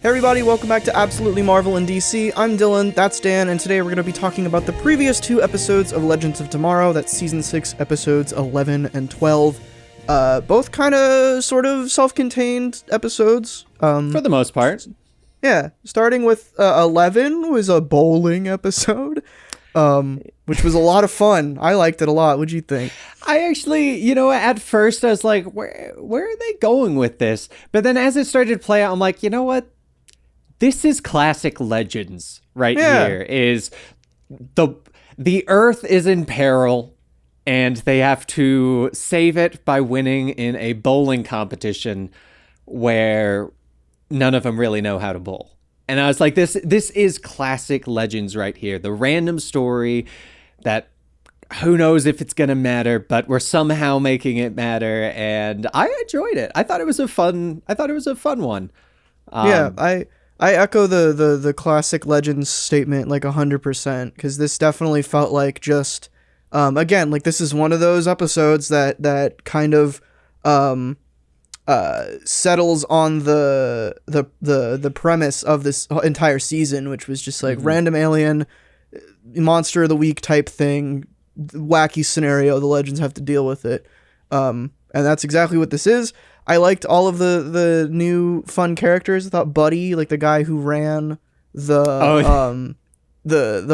Hey everybody, welcome back to Absolutely Marvel in DC. I'm Dylan, that's Dan, and today we're going to be talking about the previous two episodes of Legends of Tomorrow. That's Season 6, Episodes 11 and 12. Both kind of, sort of self-contained episodes. For the most part. Yeah, starting with 11 was a bowling episode, which was a lot of fun. I liked it a lot. What'd you think? I actually, at first I was like, where are they going with this? But then as it started to play out, I'm like, you know what? This is classic Legends here. Is the Earth is in peril and they have to save it by winning in a bowling competition where none of them really know how to bowl. And I was like, this is classic Legends right here. The random story that who knows if it's going to matter, but we're somehow making it matter. And I enjoyed it. I thought it was a fun one. I echo the classic Legends statement like 100%, because this definitely felt like just, again, like this is one of those episodes that kind of settles on the premise of this entire season, which was just like random alien, monster of the week type thing, wacky scenario, the Legends have to deal with it. And that's exactly what this is. I liked all of the new fun characters. I thought Buddy, like the guy who ran the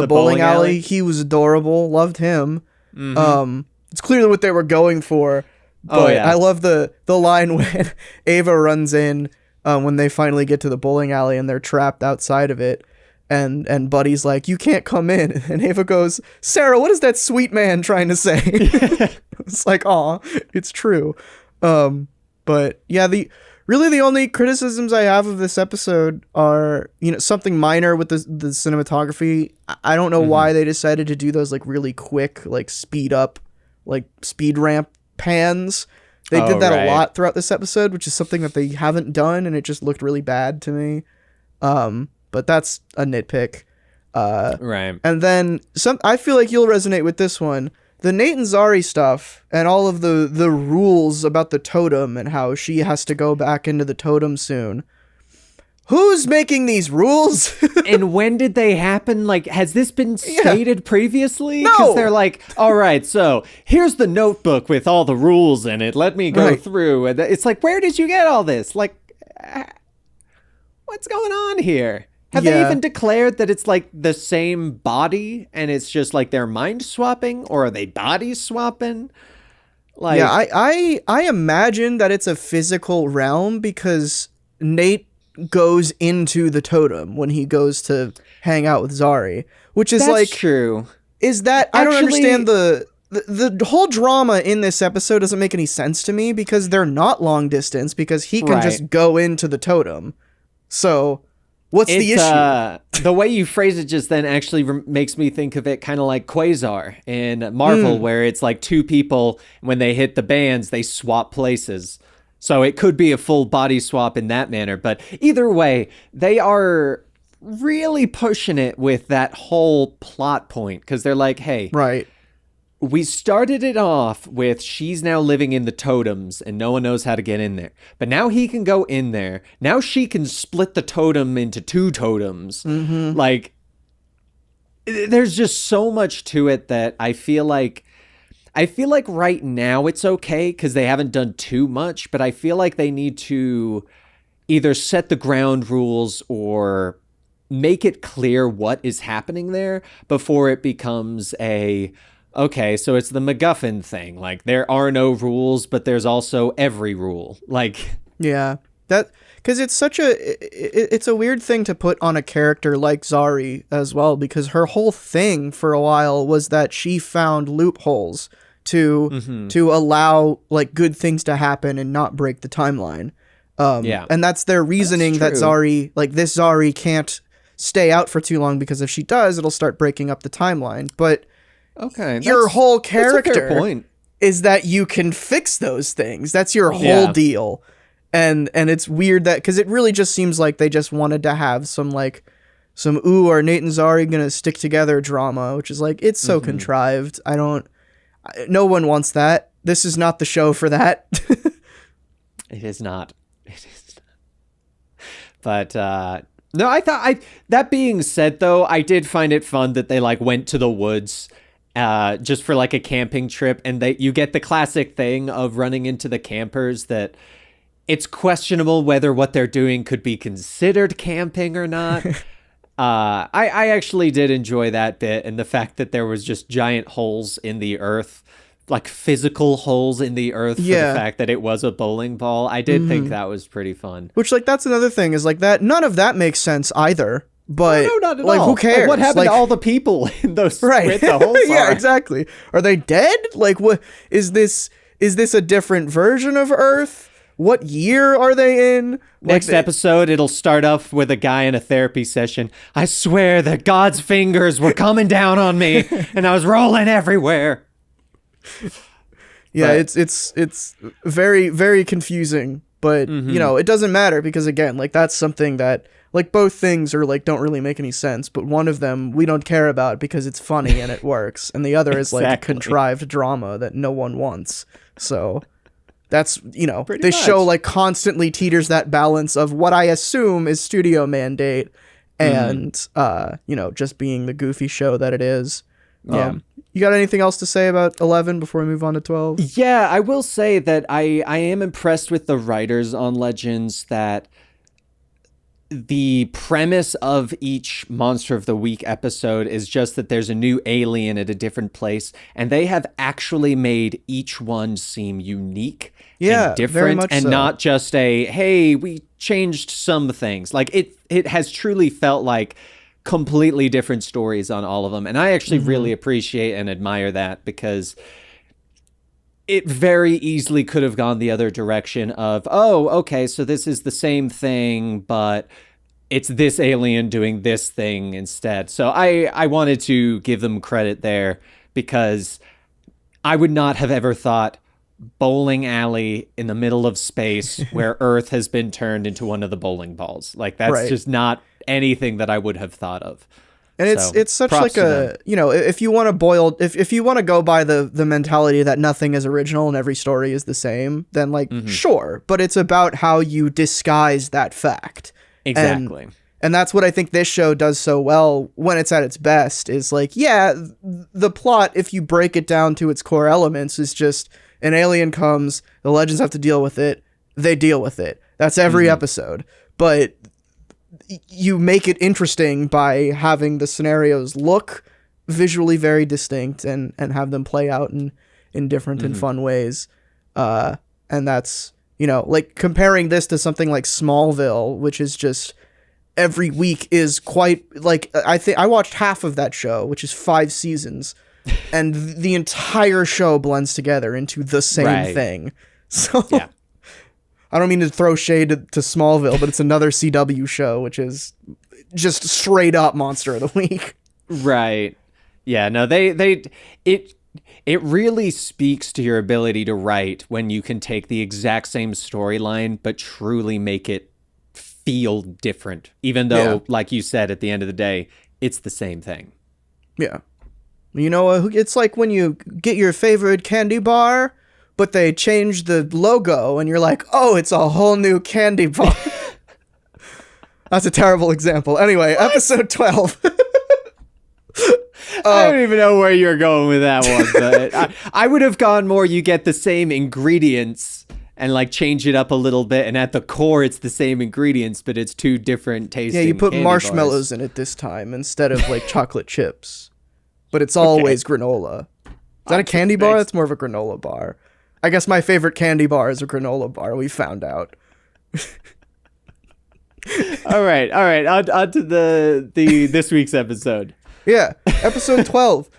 bowling alley, he was adorable. Loved him. It's clearly what they were going for. But I love the line when Ava runs in when they finally get to the bowling alley and they're trapped outside of it. And Buddy's like, "You can't come in." And Ava goes, "Sarah, what is that sweet man trying to say?" It's like, aw, it's true. But yeah, the only criticisms I have of this episode are, something minor with the cinematography. I don't know why they decided to do those like really quick, like speed ramp pans. They did that a lot throughout this episode, which is something that they haven't done, and it just looked really bad to me. But that's a nitpick. Right. And then I feel like you'll resonate with this one. The Nate and Zari stuff and all of the rules about the totem and how she has to go back into the totem soon. Who's making these rules? And when did they happen? Like, has this been stated previously? No. Because they're like, all right, so here's the notebook with all the rules in it. Let me go through. And it's like, where did you get all this? Like, what's going on here? Have they even declared that it's like the same body and it's just like they're mind swapping, or are they body swapping? Like, yeah, I imagine that it's a physical realm because Nate goes into the totem when he goes to hang out with Zari, which is that's like true. Is that I don't understand the whole drama in this episode doesn't make any sense to me because they're not long distance because he can just go into the totem. So what's the issue? The way you phrase it just then actually makes me think of it kind of like Quasar in Marvel, where it's like two people, when they hit the bands, they swap places. So it could be a full body swap in that manner. But either way, they are really pushing it with that whole plot point because they're like, hey, we started it off with she's now living in the totems and no one knows how to get in there. But now he can go in there. Now she can split the totem into two totems. Like, there's just so much to it that I feel like right now it's okay because they haven't done too much, but I feel like they need to either set the ground rules or make it clear what is happening there before it becomes okay, so it's the MacGuffin thing. Like, there are no rules, but there's also every rule. Like, yeah, that because it's such it's a weird thing to put on a character like Zari as well, because her whole thing for a while was that she found loopholes to allow like good things to happen and not break the timeline. And that's their reasoning that Zari can't stay out for too long because if she does, it'll start breaking up the timeline. But your whole character is that you can fix those things. That's your whole deal. And it's weird that because it really just seems like they just wanted to have some are Nate and Zari gonna stick together drama, which is like, it's so contrived. No one wants that. This is not the show for that. It is not. But no, that being said though, I did find it fun that they like went to the woods just for like a camping trip, and you get the classic thing of running into the campers that it's questionable whether what they're doing could be considered camping or not. I actually did enjoy that bit, and the fact that there was just giant holes in the earth, like physical holes in the earth for the fact that it was a bowling ball. I did think that was pretty fun. Which, like, that's another thing is like that. None of that makes sense either. But no, not at like, all. who cares? Like, what happened to all the people in those right? the holes Yeah, are? exactly. Are they dead? Like, what is this? Is this a different version of Earth? What year are they in? Next episode, it'll start off with a guy in a therapy session. I swear that God's fingers were coming down on me, and I was rolling everywhere. Yeah, but it's very, very confusing, but you know, it doesn't matter because again, like that's something that like both things are like don't really make any sense, but one of them we don't care about because it's funny and it works, and the other is like a contrived drama that no one wants. So that's, you know, pretty much. Show like constantly teeters that balance of what I assume is studio mandate and you know, just being the goofy show that it is. Yeah. You got anything else to say about 11 before we move on to 12? Yeah, I will say that I am impressed with the writers on Legends, that the premise of each Monster of the Week episode is just that there's a new alien at a different place, and they have actually made each one seem unique and different, very much and so. not just a, hey, we changed some things. Like it has truly felt like completely different stories on all of them, and I actually really appreciate and admire that, because it very easily could have gone the other direction of, oh, okay, so this is the same thing, but it's this alien doing this thing instead. So I wanted to give them credit there, because I would not have ever thought bowling alley in the middle of space where Earth has been turned into one of the bowling balls. Like, that's just not anything that I would have thought of. And it's such like a, you know, if you want to if you want to go by the mentality that nothing is original and every story is the same, then like, sure, but it's about how you disguise that fact. Exactly. And that's what I think this show does so well when it's at its best, is like, yeah, the plot, if you break it down to its core elements, is just an alien comes, the Legends have to deal with it, they deal with it. That's every episode. But you make it interesting by having the scenarios look visually very distinct and have them play out in different and fun ways. And that's, you know, like comparing this to something like Smallville, which is just every week is quite like, I think I watched half of that show, which is 5 seasons, and the entire show blends together into the same thing. So yeah. I don't mean to throw shade to Smallville, but it's another CW show, which is just straight up Monster of the Week. Right. Yeah, no, it really speaks to your ability to write when you can take the exact same storyline, but truly make it feel different, even though, like you said, at the end of the day, it's the same thing. Yeah. You know, it's like when you get your favorite candy bar, but they change the logo, and you're like, oh, it's a whole new candy bar. That's a terrible example. Anyway, episode 12. I don't even know where you're going with that one, but I would have gone more, you get the same ingredients and like change it up a little bit, and at the core it's the same ingredients, but it's 2 different tasting. Yeah, you put candy marshmallows bars in it this time instead of like chocolate chips. But it's always granola. Is that a candy bar? That's more of a granola bar. I guess my favorite candy bar is a granola bar. We found out. All right. On to the this week's episode. Yeah, episode 12.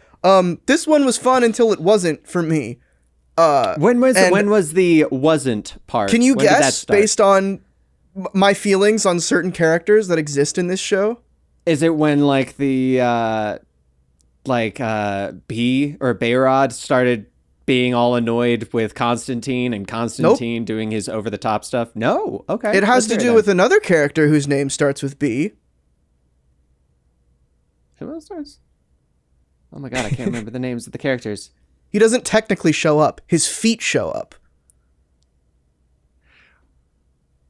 This one was fun until it wasn't for me. When was the wasn't part? Can you guess based on my feelings on certain characters that exist in this show? Is it when like the B or Bayrod started being all annoyed with Constantine, and Constantine doing his over the top stuff? No. Okay. It has to do with another character whose name starts with B. Who else starts? Oh my god, I can't remember the names of the characters. He doesn't technically show up. His feet show up.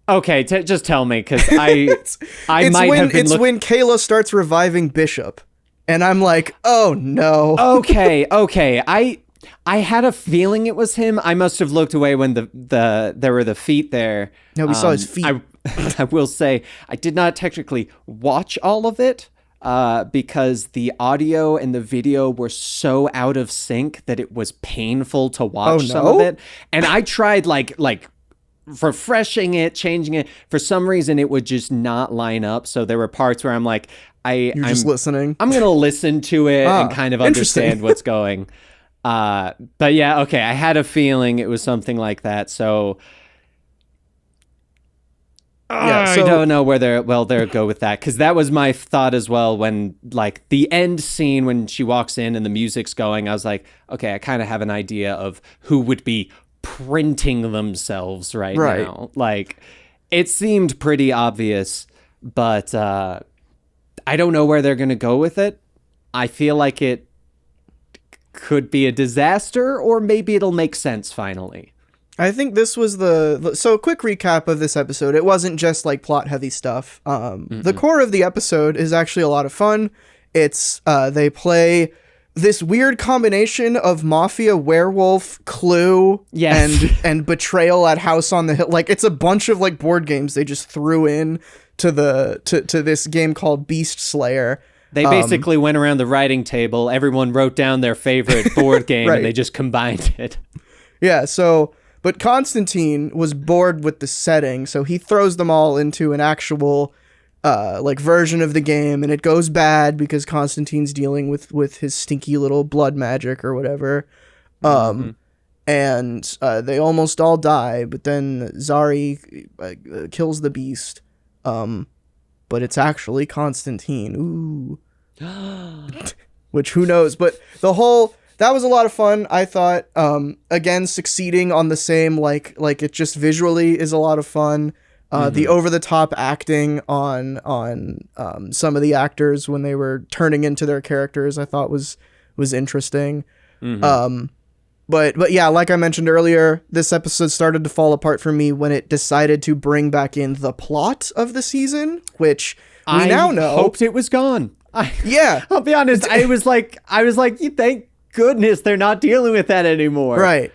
Okay, just tell me, because I It's might when have been it's when Kayla starts reviving Bishop, and I'm like, oh no. Okay. I had a feeling it was him. I must have looked away when there were the feet there. No, we saw his feet. I will say I did not technically watch all of it because the audio and the video were so out of sync that it was painful to watch some of it. And I tried like refreshing it, changing it. For some reason, it would just not line up. So there were parts where I'm like, I'm just listening. I'm gonna listen to it and kind of understand what's going. But yeah, okay. I had a feeling it was something like that. So I don't know where they'll go with that, because that was my thought as well when like the end scene when she walks in and the music's going. I was like, okay, I kind of have an idea of who would be printing themselves right now. Like it seemed pretty obvious, but I don't know where they're gonna go with it. I feel like it could be a disaster, or maybe it'll make sense finally. I think this was so quick recap of this episode. It wasn't just like plot heavy stuff. The core of the episode is actually a lot of fun. It's they play this weird combination of Mafia, werewolf, Clue, and Betrayal at House on the Hill. Like it's a bunch of like board games they just threw in to this game called Beast Slayer. They basically went around the writing table. Everyone wrote down their favorite board game and they just combined it. Yeah, but Constantine was bored with the setting, so he throws them all into an actual like version of the game, and it goes bad because Constantine's dealing with his stinky little blood magic or whatever. And they almost all die, but then Zari kills the beast. But it's actually Constantine. Ooh. Which, who knows? But that was a lot of fun, I thought. Again, succeeding on the same, like it just visually is a lot of fun. The over-the-top acting on some of the actors when they were turning into their characters, I thought was interesting. But yeah, like I mentioned earlier, this episode started to fall apart for me when it decided to bring back in the plot of the season, which we now know. Hoped it was gone. Yeah, I'll be honest. I was like, thank goodness they're not dealing with that anymore. Right.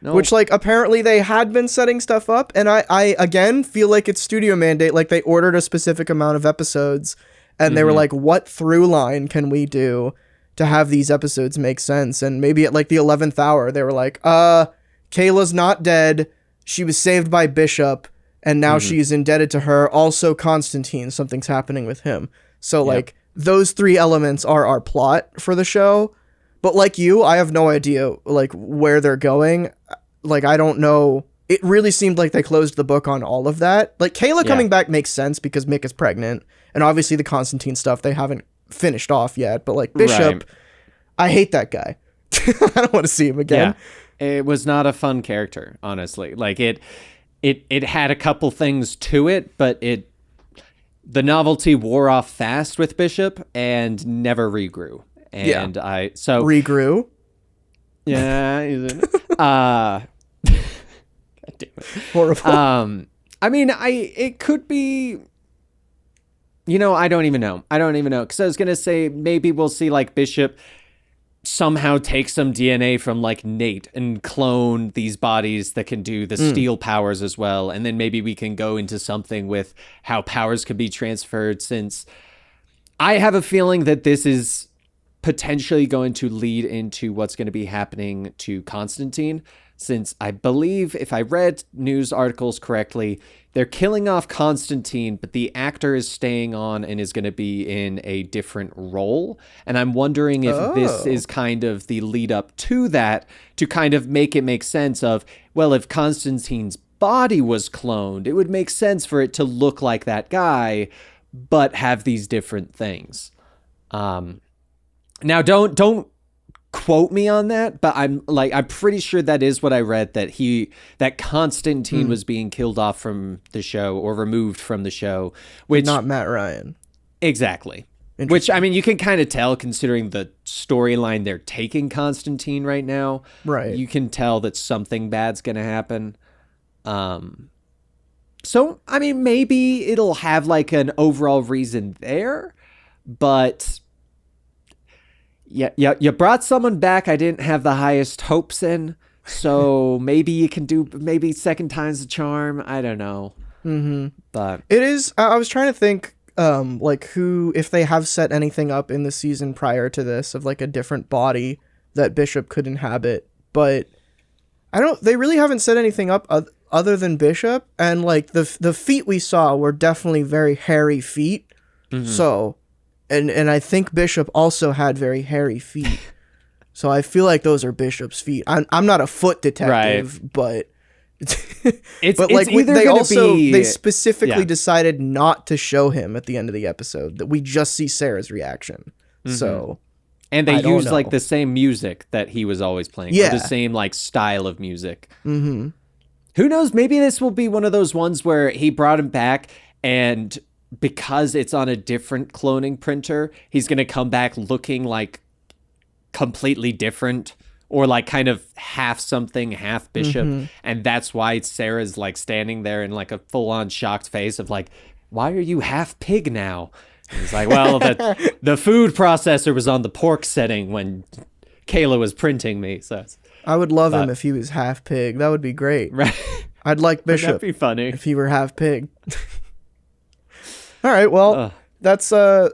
Nope. Which, like, apparently they had been setting stuff up, and I again feel like it's studio mandate. Like, they ordered a specific amount of episodes, and they were like, what through line can we do to have these episodes make sense? And maybe at, like, the 11th hour, they were like, Kayla's not dead. She was saved by Bishop, and now she's indebted to her. Also, Constantine, something's happening with him. So, like, those three elements are our plot for the show. But like you, I have no idea, like, where they're going. Like, I don't know. It really seemed like they closed the book on all of that. Like, Kayla coming back makes sense because Mick is pregnant. And obviously the Constantine stuff they haven't finished off yet. But, like, Bishop, I hate that guy. I don't want to see him again. Yeah. It was not a fun character, honestly. Like, it had a couple things to it, but the novelty wore off fast with Bishop and never regrew. And regrew. Yeah. God damn it. Horrible. I mean, it could be, I don't even know. Because I was going to say maybe we'll see like Bishop somehow take some DNA from like Nate and clone these bodies that can do the steel powers as well. And then maybe we can go into something with how powers could be transferred, since I have a feeling that this is potentially going to lead into what's going to be happening to Constantine, since I believe, if I read news articles correctly, they're killing off Constantine, but the actor is staying on and is going to be in a different role. And I'm wondering if this is kind of the lead up to that, to kind of make it make sense of, well, if Constantine's body was cloned, it would make sense for it to look like that guy, but have these different things. Now, don't quote me on that, but I'm pretty sure that is what I read, that Constantine was being killed off from the show or removed from the show, which not Matt Ryan. Exactly. Which, I mean, you can kind of tell considering the storyline they're taking Constantine right now. Right. You can tell that something bad's going to happen. So, I mean, maybe it'll have like an overall reason there, but yeah, you brought someone back I didn't have the highest hopes in. So maybe you can do maybe second time's the charm. I don't know. Mm-hmm. But it is. I was trying to think, like who, if they have set anything up in the season prior to this of like a different body that Bishop could inhabit, but I don't. They really haven't set anything up other than Bishop, and like the feet we saw were definitely very hairy feet. Mm-hmm. So, and I think Bishop also had very hairy feet. So I feel like those are Bishop's feet. I'm not a foot detective, right. but but like they specifically decided not to show him at the end of the episode. That we just see Sarah's reaction. Mm-hmm. So, and they use like the same music that he was always playing. Yeah, or the same like style of music. Mm-hmm. Who knows? Maybe this will be one of those ones where he brought him back, and because it's on a different cloning printer, he's gonna come back looking like completely different, or like kind of half something, half Bishop. Mm-hmm. And that's why Sarah's like standing there in like a full-on shocked face of like, why are you half pig now? And he's like, well, the food processor was on the pork setting when Kayla was printing me. So I would love him if he was half pig. That would be great. Right. I'd like Bishop. That'd be funny if he were half pig. All right, well, that's a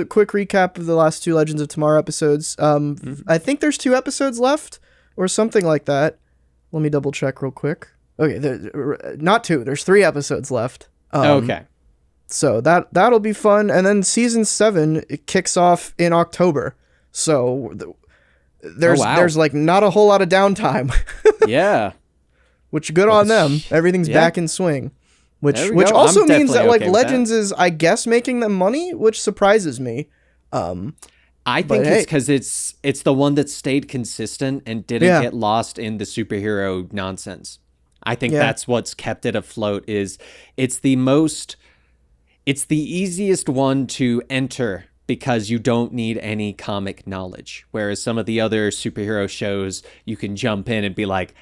quick recap of the last 2 Legends of Tomorrow episodes. I think there's 2 episodes left or something like that. Let me double check real quick. Okay, not 2. There's 3 episodes left. Okay. So that'll be fun, and then season 7 it kicks off in October. So there's like not a whole lot of downtime. Yeah. Which good on them. Everything's back in swing. Which also means that like Legends is, I guess, making them money, which surprises me. I think it's because it's the one that stayed consistent and didn't get lost in the superhero nonsense. I think that's what's kept it afloat. It's the easiest one to enter because you don't need any comic knowledge. Whereas some of the other superhero shows, you can jump in and be like,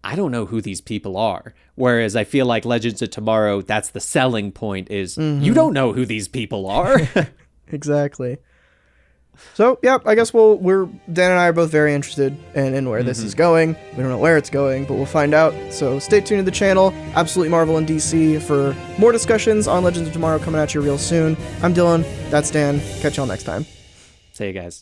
I don't know who these people are. Whereas I feel like Legends of Tomorrow, that's the selling point is you don't know who these people are. Exactly. So, yeah, I guess Dan and I are both very interested in where this is going. We don't know where it's going, but we'll find out. So stay tuned to the channel, Absolutely Marvel and DC, for more discussions on Legends of Tomorrow coming at you real soon. I'm Dylan. That's Dan. Catch y'all next time. See you guys.